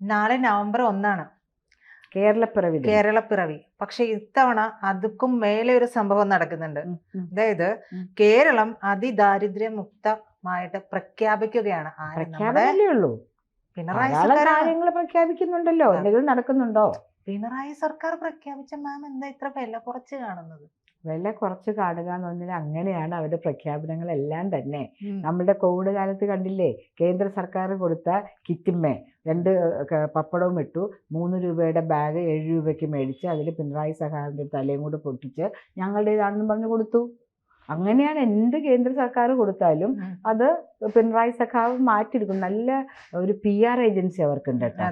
നാളെ നവംബർ 1 കേരളപ്പിറവി. പക്ഷെ ഇത്തവണ അതുക്കും മേലെ ഒരു സംഭവം നടക്കുന്നുണ്ട്. അതായത് കേരളം അതിദാരിദ്ര്യമുക്തമായിട്ട് പ്രഖ്യാപിക്കുകയാണ്. പ്രഖ്യാപനമല്ലേ ഉള്ളൂ, പിണറായി കാര്യങ്ങൾ പ്രഖ്യാപിക്കുന്നുണ്ടല്ലോ. എന്തെങ്കിലും നടക്കുന്നുണ്ടോ? പിണറായി സർക്കാർ പ്രഖ്യാപിച്ച മാം എന്താ ഇത്ര വില കുറച്ച് കാണുന്നത്? വില കുറച്ച് കാണുക എന്ന് പറഞ്ഞാൽ അങ്ങനെയാണ് അവരുടെ പ്രഖ്യാപനങ്ങളെല്ലാം തന്നെ. നമ്മുടെ കോവിഡ് കാലത്ത് കണ്ടില്ലേ, കേന്ദ്ര സർക്കാർ കൊടുത്ത കിറ്റിന്മേ 2 പപ്പടവും ഇട്ടു, 3 രൂപയുടെ ബാഗ് 7 രൂപയ്ക്ക് മേടിച്ച് അതിൽ പിണറായി സഖാവിൻ്റെ തലയും കൂടെ പൊട്ടിച്ച് ഞങ്ങളുടേതാണെന്ന് പറഞ്ഞു കൊടുത്തു. അങ്ങനെയാണ് എന്ത് കേന്ദ്ര സർക്കാർ കൊടുത്താലും അത് പിണറായി സഖാവ് മാറ്റിയെടുക്കും. നല്ല ഒരു PR ഏജൻസി അവർക്കുണ്ട് കേട്ടോ.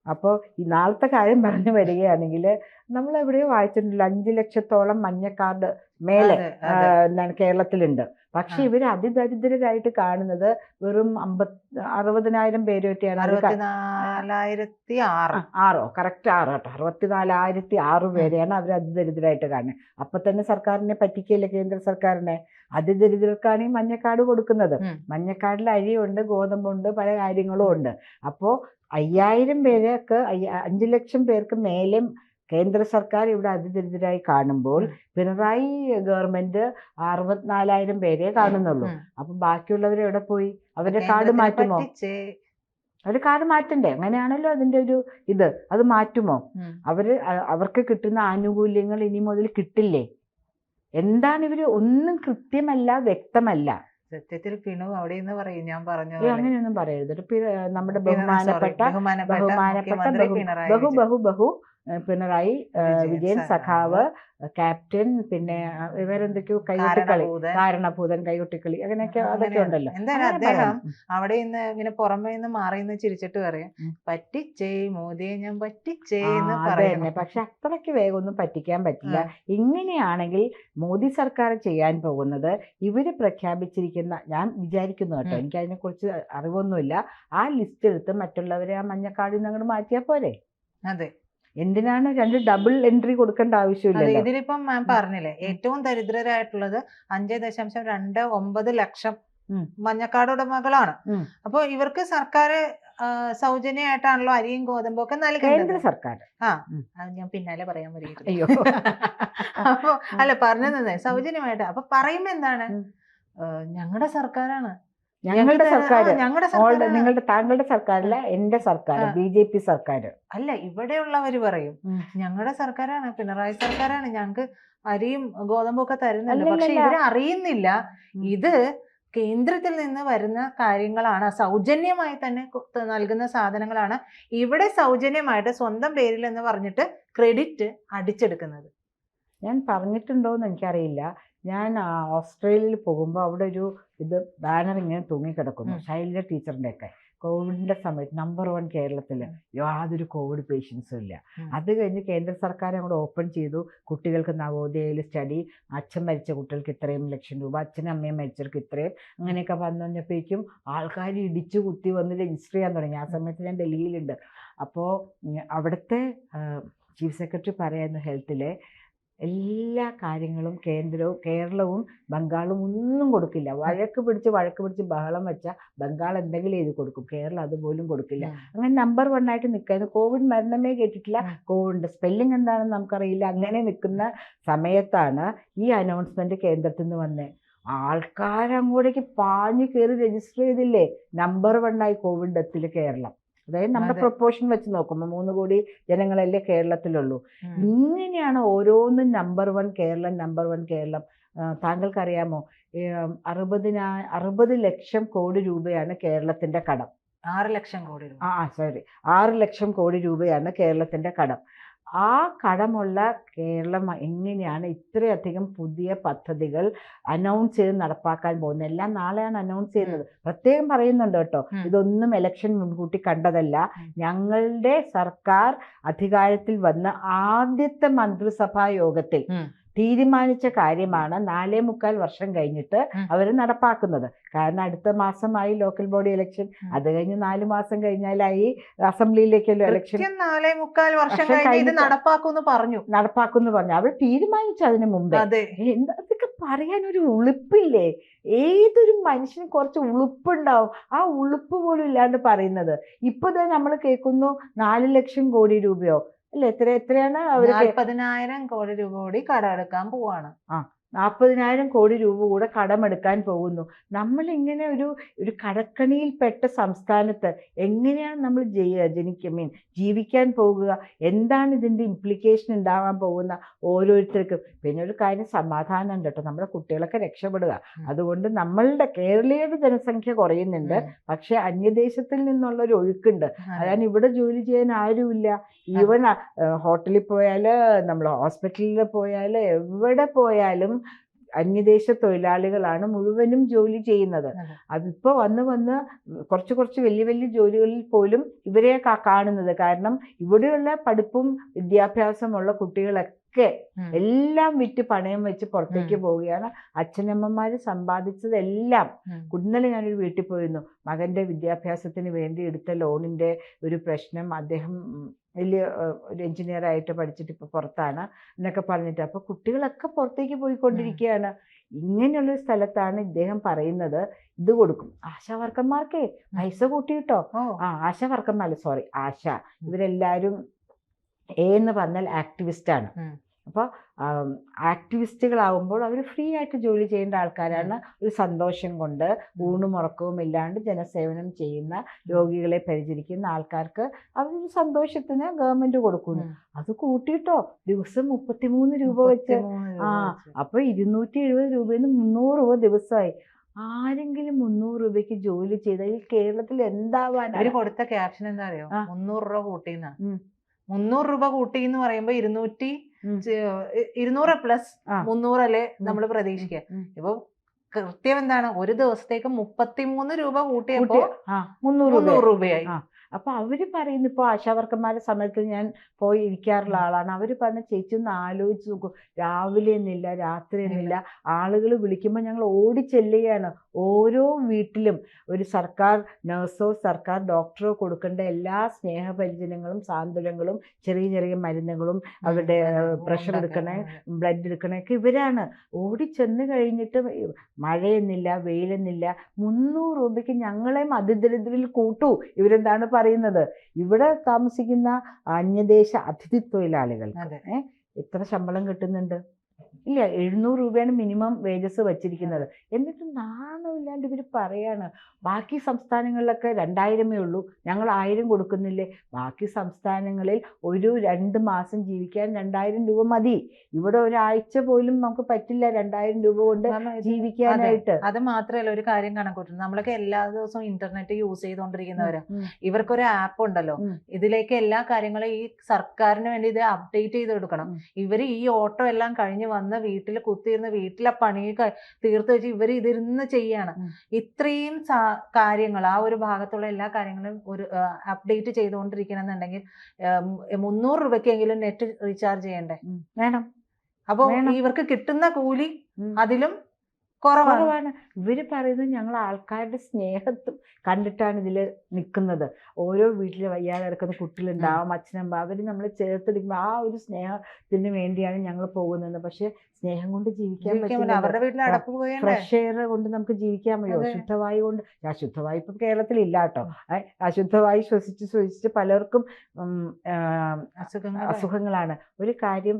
അപ്പോൾ ഈ നാളത്തെ കാര്യം പറഞ്ഞു വരികയാണെങ്കിൽ, നമ്മൾ എവിടെയോ വായിച്ചിട്ടുണ്ടല്ലോ 5 ലക്ഷത്തോളം മഞ്ഞ കാർഡ് മേലെ കേരളത്തിലുണ്ട്. പക്ഷെ ഇവർ അതിദരിദ്രരായിട്ട് കാണുന്നത് വെറും 60,000 പേരൊക്കെയാണ്. 64,006 കറക്റ്റ് 6 കേട്ടോ, 64,006 പേരെയാണ് അവർ അതിദരിദ്രരായിട്ട് കാണുന്നത്. അപ്പൊ തന്നെ സർക്കാരിനെ പറ്റിക്കല്ലേ കേന്ദ്ര സർക്കാരിനെ. അതിദരിദ്രർക്കാണ് ഈ മഞ്ഞക്കാർഡ് കൊടുക്കുന്നത്. മഞ്ഞക്കാർഡിൽ അരിയുണ്ട്, ഗോതമ്പുണ്ട്, പല കാര്യങ്ങളും ഉണ്ട്. അപ്പോൾ 5,000 പേർക്ക് 5 ലക്ഷം പേർക്ക് മേലെ കേന്ദ്ര സർക്കാർ ഇവിടെ അതിദരിദ്രരായി കാണുമ്പോൾ പിണറായി ഗവൺമെന്റ് 64,000 പേരെ കാണുന്നുള്ളൂ. അപ്പൊ ബാക്കിയുള്ളവർ എവിടെ പോയി? അവരുടെ കാർഡ് മാറ്റുമോ? അവര് കാർഡ് മാറ്റണ്ടേ? അങ്ങനെയാണല്ലോ അതിന്റെ ഒരു ഇത്. അത് മാറ്റുമോ? അവർക്ക് കിട്ടുന്ന ആനുകൂല്യങ്ങൾ ഇനി മുതൽ കിട്ടില്ലേ? എന്താണ് ഇവര്? ഒന്നും കൃത്യമല്ല, വ്യക്തമല്ല. സത്യത്തിൽ പിണു അവിടെ നിന്ന് പറയും, ഞാൻ പറഞ്ഞു അങ്ങനെയൊന്നും പറയരുത്. നമ്മുടെ ബഹുമാനപ്പെട്ട പിണറായി വിജയൻ സഖാവ്, ക്യാപ്റ്റൻ, പിന്നെ ഇവരെന്തൊക്കെയോ കൈകൊട്ടിക്കളി, കാരണഭൂതൻ, കൈകൊട്ടിക്കളി, അങ്ങനെയൊക്കെ അതൊക്കെ ഉണ്ടല്ലോ. എന്തായാലും അദ്ദേഹം അവിടെ നിന്ന് ഇങ്ങനെ പുറമേ നിന്ന് മാറി നിന്ന് ചിരിച്ചിട്ട് പറയും, പറ്റിച്ചേ മോദിയെ ഞാൻ പറ്റിച്ചേ എന്ന് പറയുന്നത്. പക്ഷെ അത്രയ്ക്ക് വേഗം ഒന്നും പറ്റിക്കാൻ പറ്റില്ല. ഇങ്ങനെയാണെങ്കിൽ മോദി സർക്കാർ ചെയ്യാൻ പോകുന്നത്, ഇവര് പ്രഖ്യാപിച്ചിരിക്കുന്ന, ഞാൻ വിചാരിക്കുന്നു കേട്ടോ, എനിക്ക് അതിനെ കുറിച്ച് അറിവൊന്നുമില്ല, ആ ലിസ്റ്റ് എടുത്ത് മറ്റുള്ളവരെ ആ മഞ്ഞക്കാർഡിൽ നിന്ന് അങ്ങോട്ട് മാറ്റിയാ പോരെ? അതെ. എന്തിനാണ് 2 ഡബിൾ എൻട്രി കൊടുക്കേണ്ട ആവശ്യമില്ല. ഇതിലിപ്പം മാം പറഞ്ഞില്ലേ, ഏറ്റവും ദരിദ്രരായിട്ടുള്ളത് 5.29 ലക്ഷം മഞ്ഞക്കാർഡ് ഉടമകളാണ്. അപ്പൊ ഇവർക്ക് സർക്കാർ സൗജന്യമായിട്ടാണല്ലോ അരിയും ഗോതമ്പും ഒക്കെ നൽകുന്നത്. കേന്ദ്ര സർക്കാർ. അത് ഞാൻ പിന്നാലെ പറയാൻ വരികയാണ്. അപ്പൊ അല്ല പറഞ്ഞത് സൗജന്യമായിട്ട്. അപ്പൊ പറയുമ്പോ എന്താണ്, ഞങ്ങളുടെ സർക്കാരാണ്, ഞങ്ങളുടെ സർക്കാർ, താങ്കളുടെ സർക്കാരല്ല, എന്റെ സർക്കാർ, BJP സർക്കാർ. അല്ല, ഇവിടെയുള്ളവര് പറയും ഞങ്ങളുടെ സർക്കാരാണ്, പിണറായി സർക്കാരാണ്, ഞങ്ങക്ക് അരിയും ഗോതമ്പും ഒക്കെ തരുന്നുണ്ട്. പക്ഷെ ഇവര് അറിയുന്നില്ല, ഇത് കേന്ദ്രത്തിൽ നിന്ന് വരുന്ന കാര്യങ്ങളാണ്, സൗജന്യമായി തന്നെ നൽകുന്ന സാധനങ്ങളാണ്. ഇവിടെ സൗജന്യമായിട്ട് സ്വന്തം പേരിൽ എന്ന് പറഞ്ഞിട്ട് ക്രെഡിറ്റ് അടിച്ചെടുക്കുന്നത്. ഞാൻ പറഞ്ഞിട്ടുണ്ടോയെന്ന് എനിക്കറിയില്ല. ഞാൻ ഓസ്ട്രേലിയയിൽ പോകുമ്പോൾ അവിടെ ഒരു ബാനർ ഇങ്ങനെ തൂങ്ങിക്കിടക്കുന്നു, ശൈലജ ടീച്ചറിൻ്റെ ഒക്കെ. കോവിഡിൻ്റെ സമയത്ത് നമ്പർ 1 കേരളത്തിൽ, യാതൊരു കോവിഡ് പേഷ്യൻസും ഇല്ല. അത് കഴിഞ്ഞ് കേന്ദ്ര സർക്കാർ അങ്ങോട്ട് ഓപ്പൺ ചെയ്തു, കുട്ടികൾക്ക് നവോദയയിൽ സ്റ്റഡി, അച്ഛൻ മരിച്ച കുട്ടികൾക്ക് ഇത്രയും ലക്ഷം രൂപ, അച്ഛനും അമ്മയും മരിച്ചവർക്ക് ഇത്രയും, അങ്ങനെയൊക്കെ വന്നു കഴിഞ്ഞപ്പോഴേക്കും ആൾക്കാർ ഇടിച്ചു കുത്തി വന്ന് രജിസ്റ്റർ ചെയ്യാൻ തുടങ്ങി. ആ സമയത്ത് ഞാൻ ഡൽഹിയിലുണ്ട്. അപ്പോൾ അവിടുത്തെ ചീഫ് സെക്രട്ടറി പറയുന്നു, ഹെൽത്തിലെ എല്ലാ കാര്യങ്ങളും കേരളവും ബംഗാളും ഒന്നും കൊടുക്കില്ല. വഴക്ക് പിടിച്ച് ബഹളം വെച്ചാൽ ബംഗാൾ എന്തെങ്കിലും എഴുതി കൊടുക്കും, കേരളം അതുപോലും കൊടുക്കില്ല. അങ്ങനെ നമ്പർ 1 ആയിട്ട് നിൽക്കുന്നു. കോവിഡ് മരണമേ കേട്ടിട്ടില്ല, കോവിഡിന്റെ സ്പെല്ലിംഗ് എന്താണെന്ന് നമുക്കറിയില്ല. അങ്ങനെ നിൽക്കുന്ന സമയത്താണ് ഈ അനൗൺസ്മെന്റ് കേന്ദ്രത്തിൽ നിന്ന് വന്നേ. ആൾക്കാരങ്ങോട്ടേക്ക് പാഞ്ഞു കയറി രജിസ്റ്റർ ചെയ്തില്ലേ, നമ്പർ 1 ആയി കോവിഡ് ഡെത്തിൽ കേരളം. അതായത് നമ്മുടെ പ്രൊപ്പോർഷൻ വെച്ച് നോക്കുമ്പോൾ 3 കോടി ജനങ്ങളല്ലേ കേരളത്തിലുള്ളൂ. ഇങ്ങനെയാണ് ഓരോന്നും നമ്പർ 1 കേരളം, നമ്പർ 1 കേരളം. താങ്കൾക്കറിയാമോ, 60 ലക്ഷം കോടി രൂപയാണ് കേരളത്തിന്റെ കടം. 6 ലക്ഷം കോടി രൂപ. 6 ലക്ഷം കോടി രൂപയാണ് കേരളത്തിന്റെ കടം. ആ കടമുള്ള കേരളം എങ്ങനെയാണ് ഇത്രയധികം പുതിയ പദ്ധതികൾ അനൗൺസ് ചെയ്ത് നടപ്പാക്കാൻ പോകുന്നത്? എല്ലാം നാളെയാണ് അനൗൺസ് ചെയ്യുന്നത്. പ്രത്യേകം പറയുന്നുണ്ട് കേട്ടോ, ഇതൊന്നും ഇലക്ഷൻ മുൻകൂട്ടി കണ്ടതല്ല. ഞങ്ങളുടെ സർക്കാർ അധികാരത്തിൽ വന്ന ആദ്യത്തെ മന്ത്രിസഭാ യോഗത്തിൽ തീരുമാനിച്ച കാര്യമാണ് 4.25 വർഷം കഴിഞ്ഞിട്ട് അവർ നടപ്പാക്കുന്നത്. കാരണം അടുത്ത മാസമായി ലോക്കൽ ബോഡി ഇലക്ഷൻ, അത് കഴിഞ്ഞ് 4 മാസം കഴിഞ്ഞാലായി അസംബ്ലിയിലേക്കല്ലോ ഇലക്ഷൻ. 4.25 വർഷം കഴിഞ്ഞ് ഇത് നടപ്പാക്കുമെന്ന് പറഞ്ഞു. അവർ തീരുമാനിച്ചു അതിന് മുമ്പ്. അതൊക്കെ പറയാൻ ഒരു ഉളുപ്പില്ലേ? ഏതൊരു മനുഷ്യന് കുറച്ച് ഉളുപ്പുണ്ടാവും. ആ ഉളുപ്പ് പോലും ഇല്ലാണ്ട് പറയുന്നത്. ഇപ്പൊ നമ്മൾ കേൾക്കുന്നു 4 ലക്ഷം കോടി രൂപയോ അല്ലെ, എത്രയാണ് അവര് 40,000 കോടി രൂപ കൂടി കടമെടുക്കാൻ പോവാണ്. 40,000 കോടി രൂപ കൂടെ കടമെടുക്കാൻ പോകുന്നു. നമ്മളിങ്ങനെ ഒരു കടക്കണിയിൽപ്പെട്ട സംസ്ഥാനത്ത് എങ്ങനെയാണ് നമ്മൾ ജീവിക്കാൻ പോകുക? എന്താണ് ഇതിൻ്റെ ഇംപ്ലിക്കേഷൻ ഉണ്ടാവാൻ പോകുന്ന ഓരോരുത്തർക്കും? പിന്നെ ഒരു കാര്യം സമാധാനം ഉണ്ട് കേട്ടോ, നമ്മുടെ കുട്ടികളൊക്കെ രക്ഷപ്പെടുക. അതുകൊണ്ട് നമ്മളുടെ കേരളീയരുടെ ജനസംഖ്യ കുറയുന്നുണ്ട്, പക്ഷെ അന്യദേശത്തിൽ നിന്നുള്ള ഒരു ഒഴുക്കുണ്ട്. അതാണ് ഇവിടെ ജോലി ചെയ്യാൻ ആരുമില്ല. ഈവൻ ഹോട്ടലിൽ പോയാൽ, നമ്മൾ ഹോസ്പിറ്റലിൽ പോയാൽ, എവിടെ പോയാലും അന്യദേശ തൊഴിലാളികളാണ് മുഴുവനും ജോലി ചെയ്യുന്നത്. അതിപ്പോൾ വന്ന് കുറച്ച് വലിയ ജോലികളിൽ പോലും ഇവരെ കാണുന്നത്. കാരണം ഇവിടെയുള്ള പഠിപ്പും വിദ്യാഭ്യാസമുള്ള കുട്ടികളൊക്കെ എല്ലാം വിറ്റ് പണയം വെച്ച് പുറത്തേക്ക് പോവുകയാണ്. അച്ഛനമ്മമാര് സമ്പാദിച്ചതെല്ലാം. ഇന്നലെ ഞാനൊരു വീട്ടിൽ പോയിരുന്നു. മകന്റെ വിദ്യാഭ്യാസത്തിന് വേണ്ടി എടുത്ത ലോണിന്റെ ഒരു പ്രശ്നം, അദ്ദേഹം വലിയ ഒരു എഞ്ചിനീയറായിട്ട് പഠിച്ചിട്ട് ഇപ്പോൾ പുറത്താണ് എന്നൊക്കെ പറഞ്ഞിട്ട്, അപ്പോൾ കുട്ടികളൊക്കെ പുറത്തേക്ക് പോയിക്കൊണ്ടിരിക്കുകയാണ്. ഇങ്ങനെയുള്ളൊരു സ്ഥലത്താണ് ഇദ്ദേഹം പറയുന്നത് ഇത് കൊടുക്കും. ആശാവർക്കന്മാർക്കേ പൈസ കൂട്ടിയിട്ടോ. ആശ ഇവരെല്ലാവരും എന്ന് പറഞ്ഞാൽ ആക്ടിവിസ്റ്റാണ്. അപ്പോൾ ആക്ടിവിസ്റ്റുകളാവുമ്പോൾ അവർ ഫ്രീ ആയിട്ട് ജോലി ചെയ്യേണ്ട ആൾക്കാരാണ്. ഒരു സന്തോഷം കൊണ്ട് ഊണും ഉറക്കവും ഇല്ലാണ്ട് ജനസേവനം ചെയ്യുന്ന, രോഗികളെ പരിചരിക്കുന്ന ആൾക്കാർക്ക് അവരൊരു സന്തോഷത്തിന് ഗവൺമെന്റ് കൊടുക്കുന്നു. അത് കൂട്ടിയിട്ടോ ദിവസം 33 രൂപ വെച്ച്. അപ്പൊ 270 രൂപയിൽ നിന്ന് 300 രൂപ ദിവസമായി. ആരെങ്കിലും 300 രൂപയ്ക്ക് ജോലി ചെയ്താൽ ഈ കേരളത്തിൽ എന്താവാൻ? അവര് കൊടുത്ത ക്യാപ്ഷൻ എന്താ അറിയോ? 300 രൂപ കൂട്ടിന്ന. 300 രൂപ കൂട്ടി എന്ന് പറയുമ്പോ 200 പ്ലസ് 300 അല്ലേ നമ്മൾ പ്രതീക്ഷിക്കുക. ഇപ്പൊ കൃത്യം എന്താണ്, ഒരു ദിവസത്തേക്ക് 33 രൂപ കൂട്ടിയപ്പോ 300 രൂപയായി. അപ്പൊ അവര് പറയുന്നു, ഇപ്പൊ ആശാവർക്കന്മാരുടെ സമയത്ത് ഞാൻ പോയി ഇരിക്കാറുള്ള ആളാണ്. അവര് പറഞ്ഞ ചേച്ചി ഒന്ന് ആലോചിച്ച് നോക്കൂ, രാവിലെ എന്നില്ല രാത്രി എന്നില്ല ആളുകൾ വിളിക്കുമ്പോൾ ഞങ്ങൾ ഓടിച്ചെല്ലുകയാണ്. ഓരോ വീട്ടിലും ഒരു സർക്കാർ നഴ്സോ സർക്കാർ ഡോക്ടറോ കൊടുക്കേണ്ട എല്ലാ സ്നേഹപരിചരണങ്ങളും സാന്ത്വനങ്ങളും ചെറിയ മരുന്നുകളും അവരുടെ പ്രഷർ എടുക്കണേ, ബ്ലഡ് എടുക്കണൊക്കെ ഇവരാണ്. ഓടിച്ചെന്ന് കഴിഞ്ഞിട്ട് മഴയെന്നില്ല വെയിലെന്നില്ല 300 രൂപയ്ക്ക് ഞങ്ങളെ അതിദരിദ്രരിൽ കൂട്ടൂ. ഇവരെന്താണ് പറയുന്നത്? ഇവിടെ താമസിക്കുന്ന അന്യദേശ അതിഥി തൊഴിലാളികൾക്ക് എത്ര ശമ്പളം കിട്ടുന്നുണ്ട്? ഇല്ല, 700 രൂപയാണ് മിനിമം വേജസ് വച്ചിരിക്കുന്നത്. എന്നിട്ട് നാണമില്ലാണ്ട് ഇവർ പറയാണ് ബാക്കി സംസ്ഥാനങ്ങളിലൊക്കെ 2000 ഉള്ളൂ, ഞങ്ങൾ 1000 കൊടുക്കുന്നില്ലേ? ബാക്കി സംസ്ഥാനങ്ങളിൽ ഒരു 2 മാസം ജീവിക്കാൻ 2000 രൂപ മതി. ഇവിടെ ഒരാഴ്ച പോലും നമുക്ക് പറ്റില്ല 2000 രൂപ കൊണ്ട് ജീവിക്കാനായിട്ട്. അത് മാത്രമല്ല, ഒരു കാര്യം കണക്കൂട്ടുന്നു, നമ്മളൊക്കെ എല്ലാ ദിവസവും ഇന്റർനെറ്റ് യൂസ് ചെയ്തുകൊണ്ടിരിക്കുന്നവരാ. ഇവർക്കൊരു ആപ്പ് ഉണ്ടല്ലോ, ഇതിലേക്ക് എല്ലാ കാര്യങ്ങളും ഈ സർക്കാരിന് വേണ്ടി ഇത് അപ്ഡേറ്റ് ചെയ്ത് കൊടുക്കണം. ഇവർ ഈ ഓട്ടോ എല്ലാം കഴിഞ്ഞ് വന്ന് വീട്ടിൽ കുത്തിയിരുന്ന് വീട്ടിലെ പണി തീർത്ത് വെച്ച് ഇവർ ഇതിരുന്ന് ചെയ്യാണ്. ഇത്രയും കാര്യങ്ങൾ ആ ഒരു ഭാഗത്തുള്ള എല്ലാ കാര്യങ്ങളും ഒരു അപ്ഡേറ്റ് ചെയ്തുകൊണ്ടിരിക്കണം എന്നുണ്ടെങ്കിൽ 300 രൂപയ്ക്കെങ്കിലും നെറ്റ് റീചാർജ് ചെയ്യണ്ടേ? വേണം. അപ്പൊ ഇവർക്ക് കിട്ടുന്ന കൂലി അതിലും കുറവാണ്. ഇവര് പറയുന്നത് ഞങ്ങൾ ആൾക്കാരുടെ സ്നേഹത്തും കണ്ടിട്ടാണ് ഇതിൽ നിൽക്കുന്നത്. ഓരോ വീട്ടിൽ വയ്യാതെ കിടക്കുന്ന കുട്ടികളുണ്ടാവും, അച്ഛനമ്മ, അവര് നമ്മൾ ചേർത്തെടുക്കുമ്പോൾ ആ ഒരു സ്നേഹത്തിന് വേണ്ടിയാണ് ഞങ്ങൾ പോകുന്നത്. പക്ഷെ സ്നേഹം കൊണ്ട് ജീവിക്കാൻ പറ്റില്ല. ഫ്രഷ് എയർ കൊണ്ട് നമുക്ക് ജീവിക്കാൻ പറ്റുമോ? ശുദ്ധവായു കൊണ്ട്. അശുദ്ധവായു ഇപ്പം കേരളത്തിൽ ഇല്ല കേട്ടോ. അശുദ്ധവായു ശ്വസിച്ച് പലർക്കും അസുഖങ്ങളാണ്. ഒരു കാര്യം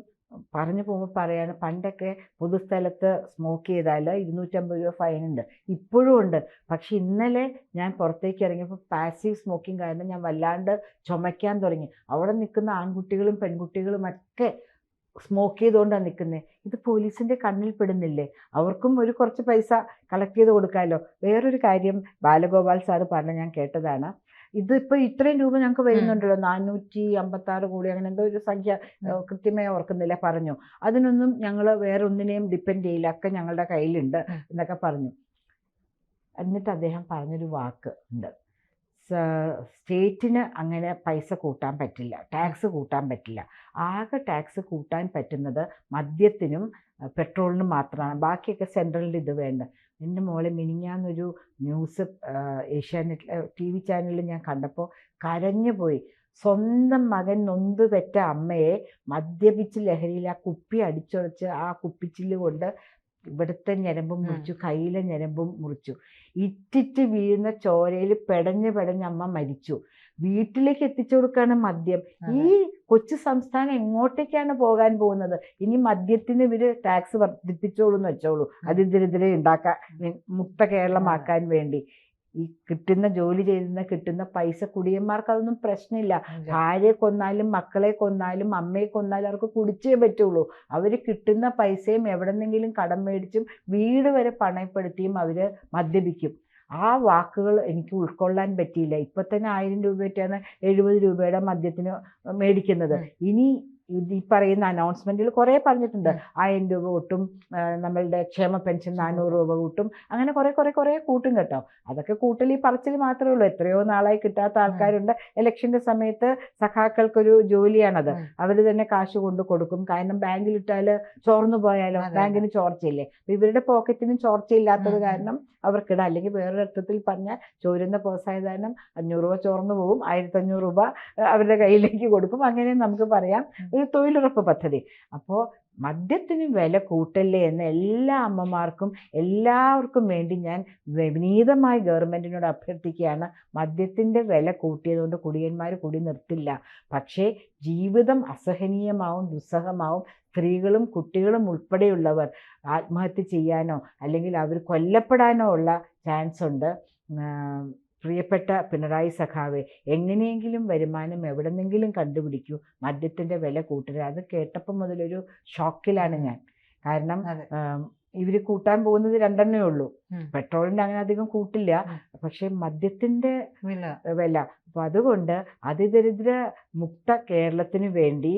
പറഞ്ഞു പോകുമ്പോൾ പറയാണ്, പണ്ടൊക്കെ പൊതുസ്ഥലത്ത് സ്മോക്ക് ചെയ്താൽ 250 രൂപ ഫൈൻ ഉണ്ട്, ഇപ്പോഴും ഉണ്ട്. പക്ഷെ ഇന്നലെ ഞാൻ പുറത്തേക്ക് ഇറങ്ങിയപ്പോൾ പാസീവ് സ്മോക്കിംഗ് കാരണം ഞാൻ വല്ലാണ്ട് ചുമയ്ക്കാൻ തുടങ്ങി. അവിടെ നിൽക്കുന്ന ആൺകുട്ടികളും പെൺകുട്ടികളും ഒക്കെ സ്മോക്ക് ചെയ്തുകൊണ്ടാണ് നിൽക്കുന്നത്. ഇത് പോലീസിന്റെ കണ്ണിൽ പെടുന്നില്ലേ? അവർക്കും കുറച്ച് പൈസ കളക്ട് ചെയ്ത് കൊടുക്കാമല്ലോ. വേറൊരു കാര്യം ബാലഗോപാൽ സാറ് പറഞ്ഞ ഞാൻ കേട്ടതാണ്, ഇതിപ്പോൾ ഇത്രയും രൂപ ഞങ്ങൾക്ക് വരുന്നുണ്ടല്ലോ, 456 കോടി അങ്ങനെ എന്തോ ഒരു സംഖ്യ കൃത്യമായി ഓർക്കുന്നില്ല പറഞ്ഞു. അതിനൊന്നും ഞങ്ങൾ വേറെ ഒന്നിനെയും ഡിപ്പെൻഡ് ചെയ്യില്ല, ഒക്കെ ഞങ്ങളുടെ കയ്യിലുണ്ട് എന്നൊക്കെ പറഞ്ഞു. എന്നിട്ട് അദ്ദേഹം പറഞ്ഞൊരു വാക്ക് ഉണ്ട്, സ്റ്റേറ്റിന് അങ്ങനെ പൈസ കൂട്ടാൻ പറ്റില്ല, ടാക്സ് കൂട്ടാൻ പറ്റില്ല. ആകെ ടാക്സ് കൂട്ടാൻ പറ്റുന്നത് മദ്യത്തിനും പെട്രോളിനും മാത്രമാണ്. ബാക്കിയൊക്കെ സെൻട്രലിൻ്റെ ഇത് വേണ്ട. എൻ്റെ മോളെ മിനിഞ്ഞാന്നൊരു ന്യൂസ് ഏഷ്യാനെറ്റ് TV ചാനലിൽ ഞാൻ കണ്ടപ്പോൾ കരഞ്ഞു പോയി. സ്വന്തം മകൻ നൊന്ത് പെറ്റ അമ്മയെ മദ്യപിച്ച് ലഹരിയിൽ ആ കുപ്പി അടിച്ചുടച്ച് ആ കുപ്പിച്ചില്ല് കൊണ്ട് ഇവിടുത്തെ ഞരമ്പും മുറിച്ചു, കയ്യിലെ ഞരമ്പും മുറിച്ചു. ഇറ്റിറ്റ് വീഴുന്ന ചോരയിൽ പെടഞ്ഞ് അമ്മ മരിച്ചു. വീട്ടിലേക്ക് എത്തിച്ചു കൊടുക്കുകയാണ് മദ്യം. ഈ കൊച്ചു സംസ്ഥാനം എങ്ങോട്ടേക്കാണ് പോകാൻ പോകുന്നത്? ഇനി മദ്യത്തിന് ഇവര് ടാക്സ് വർദ്ധിപ്പിച്ചോളൂ എന്ന് വെച്ചോളൂ, അതിനെതിരെ ഉണ്ടാക്കാൻ, മുക്ത കേരളമാക്കാൻ വേണ്ടി. ഈ കിട്ടുന്ന ജോലി ചെയ്തുന്ന കിട്ടുന്ന പൈസ കുടിയന്മാർക്ക് അതൊന്നും പ്രശ്നമില്ല. ഭാര്യയെ കൊന്നാലും മക്കളെ കൊന്നാലും അമ്മയെ കൊന്നാലും അവർക്ക് കുടിച്ചേ പറ്റുള്ളൂ. അവർ കിട്ടുന്ന പൈസയും എവിടെന്നെങ്കിലും കടം മേടിച്ചും വീട് വരെ പണയപ്പെടുത്തിയും അവർ മദ്യപിക്കും. ആ വാക്കുകൾ എനിക്ക് ഉൾക്കൊള്ളാൻ പറ്റിയില്ല. ഇപ്പം തന്നെ 1000 രൂപയായിട്ടാണ് 70 രൂപയുടെ മദ്യത്തിന് മേടിക്കുന്നത്. ഇനി ഈ പറയുന്ന അനൗൺസ്മെന്റിൽ കുറേ പറഞ്ഞിട്ടുണ്ട്, 1000 രൂപ കൂട്ടും, നമ്മളുടെ ക്ഷേമ പെൻഷൻ 400 രൂപ കൂട്ടും, അങ്ങനെ കുറേ കൂട്ടും കേട്ടോ. അതൊക്കെ കൂട്ടൽ ഈ പറച്ചിൽ മാത്രമേ ഉള്ളൂ. എത്രയോ നാളായി കിട്ടാത്ത ആൾക്കാരുണ്ട്. ഇലക്ഷന്റെ സമയത്ത് സഖാക്കൾക്കൊരു ജോലിയാണത്. അവർ തന്നെ കാശ് കൊണ്ട് കൊടുക്കും. കാരണം ബാങ്കിലിട്ടാൽ ചോർന്നു പോയാലോ, ബാങ്കിന് ചോർച്ചയില്ലേ. അപ്പം ഇവരുടെ പോക്കറ്റിനും ചോർച്ചയില്ലാത്തത് കാരണം അവർക്കിടാം. അല്ലെങ്കിൽ വേറൊരു അർത്ഥത്തിൽ പറഞ്ഞാൽ ചോരുന്ന പ്രോത്സാഹനം 500 രൂപ ചോർന്നു പോകും, 1500 രൂപ അവരുടെ കയ്യിലേക്ക് കൊടുക്കും. അങ്ങനെ നമുക്ക് പറയാം ഒരു തൊഴിലുറപ്പ് പദ്ധതി. അപ്പോൾ മദ്യത്തിന് വില കൂട്ടല്ലേ എന്ന് എല്ലാ അമ്മമാർക്കും എല്ലാവർക്കും വേണ്ടി ഞാൻ വിനീതമായി ഗവൺമെൻറ്റിനോട് അഭ്യർത്ഥിക്കുകയാണ്. മദ്യത്തിൻ്റെ വില കൂട്ടിയതുകൊണ്ട് കുടിയന്മാർ കുടി നിർത്തില്ല. പക്ഷേ ജീവിതം അസഹനീയമാവും, ദുസ്സഹമാവും. സ്ത്രീകളും കുട്ടികളും ഉൾപ്പെടെയുള്ളവർ ആത്മഹത്യ ചെയ്യാനോ അല്ലെങ്കിൽ അവർ കൊല്ലപ്പെടാനോ ഉള്ള ചാൻസ് ഉണ്ട്. പ്രിയപ്പെട്ട പിണറായി സഖാവേ, എങ്ങനെയെങ്കിലും വരുമാനം എവിടെന്നെങ്കിലും കണ്ടുപിടിക്കൂ, മദ്യത്തിൻ്റെ വില കൂട്ടരുത്. അത് കേട്ടപ്പോൾ മുതലൊരു ഷോക്കിലാണ് ഞാൻ. കാരണം ഇവർ കൂട്ടാൻ പോകുന്നത് 2 ഉള്ളൂ. പെട്രോളിൻ്റെ അങ്ങനെ അധികം കൂട്ടില്ല, പക്ഷെ മദ്യത്തിൻ്റെ വില. അപ്പം അതുകൊണ്ട് അതിദരിദ്ര മുക്ത കേരളത്തിന് വേണ്ടി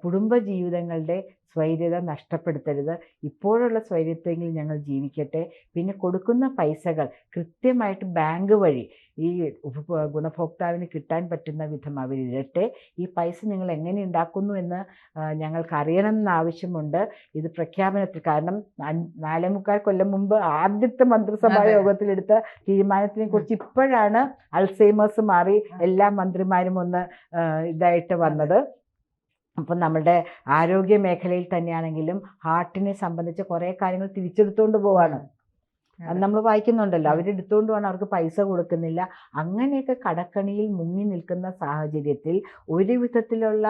കുടുംബജീവിതങ്ങളുടെ സ്വൈര്യത നഷ്ടപ്പെടുത്തരുത്. ഇപ്പോഴുള്ള സ്വൈര്യത്തെങ്കിലും ഞങ്ങൾ ജീവിക്കട്ടെ. പിന്നെ കൊടുക്കുന്ന പൈസകൾ കൃത്യമായിട്ട് ബാങ്ക് വഴി ഈ ഗുണഭോക്താവിന് കിട്ടാൻ പറ്റുന്ന വിധം അവരിരട്ടെ. ഈ പൈസ നിങ്ങൾ എങ്ങനെ ഉണ്ടാക്കുന്നു എന്ന് ഞങ്ങൾക്ക് അറിയണമെന്ന് ആവശ്യമുണ്ട്. ഇത് പ്രഖ്യാപനത്തിൽ, കാരണം 4.25 കൊല്ലം മുമ്പ് ആദ്യത്തെ മന്ത്രിസഭാ യോഗത്തിലെടുത്ത തീരുമാനത്തിനെ കുറിച്ച് ഇപ്പോഴാണ് അൾസൈമേഴ്സ് മാറി എല്ലാ മന്ത്രിമാരും ഒന്ന് ഇതായിട്ട് വന്നത്. അപ്പം നമ്മുടെ ആരോഗ്യ മേഖലയിൽ തന്നെയാണെങ്കിലും ഹാർട്ടിനെ സംബന്ധിച്ച് കുറേ കാര്യങ്ങൾ തിരിച്ചെടുത്തുകൊണ്ട് പോവാണ്. അത് നമ്മൾ വായിക്കുന്നുണ്ടല്ലോ. അവരെടുത്തുകൊണ്ട് പോകാൻ അവർക്ക് പൈസ കൊടുക്കുന്നില്ല. അങ്ങനെയൊക്കെ കടക്കണിയിൽ മുങ്ങി നിൽക്കുന്ന സാഹചര്യത്തിൽ ഒരു വിധത്തിലുള്ള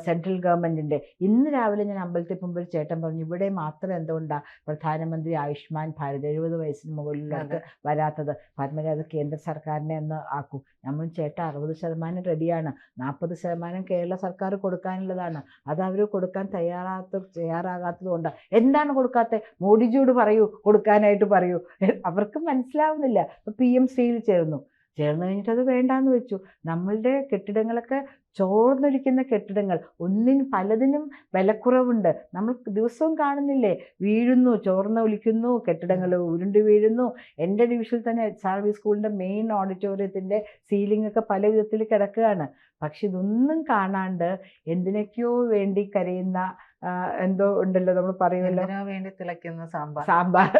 സെൻട്രൽ ഗവൺമെൻറ്റിൻ്റെ, ഇന്ന് രാവിലെ ഞാൻ അമ്പലത്തിൽ മുമ്പ് ഒരു ചേട്ടൻ പറഞ്ഞു, ഇവിടെ മാത്രം എന്തുകൊണ്ടാണ് പ്രധാനമന്ത്രി ആയുഷ്മാൻ ഭാരത് 70 വയസ്സിന് മുകളിലുള്ളവർക്ക് വരാത്തത്? പത്മരാജ കേന്ദ്ര സർക്കാരിനെ ഒന്ന് ആക്കൂ. നമ്മൾ ചേട്ടാ 60% റെഡിയാണ്, 40% കേരള സർക്കാർ കൊടുക്കാനുള്ളതാണ്. അത് അവർ കൊടുക്കാൻ തയ്യാറാകാത്തത് കൊണ്ടാണ്. എന്താണ് കൊടുക്കാത്തത്? മോഡിജിയോട് പറയൂ, കൊടുക്കാനായിട്ട് പറയൂ. അവർക്ക് മനസ്സിലാവുന്നില്ല. ഇപ്പം PMCയിൽ ചേർന്നു കഴിഞ്ഞിട്ട് അത് വേണ്ടാന്ന് വെച്ചു. നമ്മളുടെ കെട്ടിടങ്ങളൊക്കെ ചോർന്നൊലിക്കുന്ന കെട്ടിടങ്ങൾ, പലതിനും വിലക്കുറവുണ്ട്. നമ്മൾ ദിവസവും കാണുന്നില്ലേ, വീഴുന്നു, ചോർന്നൊലിക്കുന്നു, കെട്ടിടങ്ങൾ ഉരുണ്ട് വീഴുന്നു. എൻ്റെ ഡിവിഷനിൽ തന്നെ SRV സ്കൂളിൻ്റെ മെയിൻ ഓഡിറ്റോറിയത്തിൻ്റെ സീലിംഗ് ഒക്കെ പല വിധത്തിൽ കിടക്കുകയാണ്. പക്ഷെ ഇതൊന്നും കാണാണ്ട് എന്തിനൊക്കെയോ വേണ്ടി കരയുന്ന എന്തോ ഉണ്ടല്ലോ, നമ്മൾ പറയുമല്ലോ, വേണ്ടി തിളയ്ക്കുന്ന സാമ്പാർ.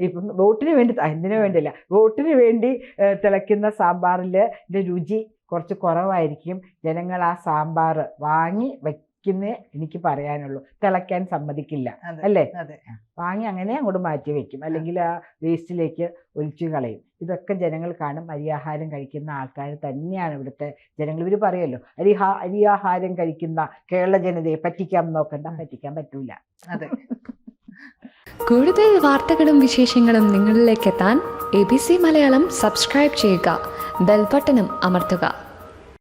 ഇപ്പം വോട്ടിന് വേണ്ടി, എന്തിനു വേണ്ടിയില്ല, വോട്ടിന് വേണ്ടി തിളയ്ക്കുന്ന സാമ്പാറിൻ്റെ രുചി കുറച്ച് കുറവായിരിക്കും. ജനങ്ങൾ ആ സാമ്പാർ വാങ്ങി വയ്ക്കുന്നേ എനിക്ക് പറയാനുള്ളൂ. തിളയ്ക്കാൻ സമ്മതിക്കില്ല, അല്ലേ? വാങ്ങി അങ്ങനെ അങ്ങോട്ട് മാറ്റി വെക്കും, അല്ലെങ്കിൽ ആ വേസ്റ്റിലേക്ക് ഒലിച്ചു കളയും. ഇതൊക്കെ ജനങ്ങൾ കാണും. അരിയാഹാരം കഴിക്കുന്ന ആൾക്കാർ തന്നെയാണ് ഇവിടുത്തെ ജനങ്ങൾ. ഇവർ പറയുമല്ലോ, അരിയാഹാരം കഴിക്കുന്ന കേരള ജനതയെ പറ്റിക്കാൻ നോക്കണ്ട. പറ്റിക്കാൻ പറ്റൂല. അതെ. കൂടുതൽ വാർത്തകളും വിശേഷങ്ങളും നിങ്ങളിലേക്ക് എത്താൻ ABC മലയാളം സബ്സ്ക്രൈബ് ചെയ്യുക, ബെൽ ബട്ടണും അമർത്തുക.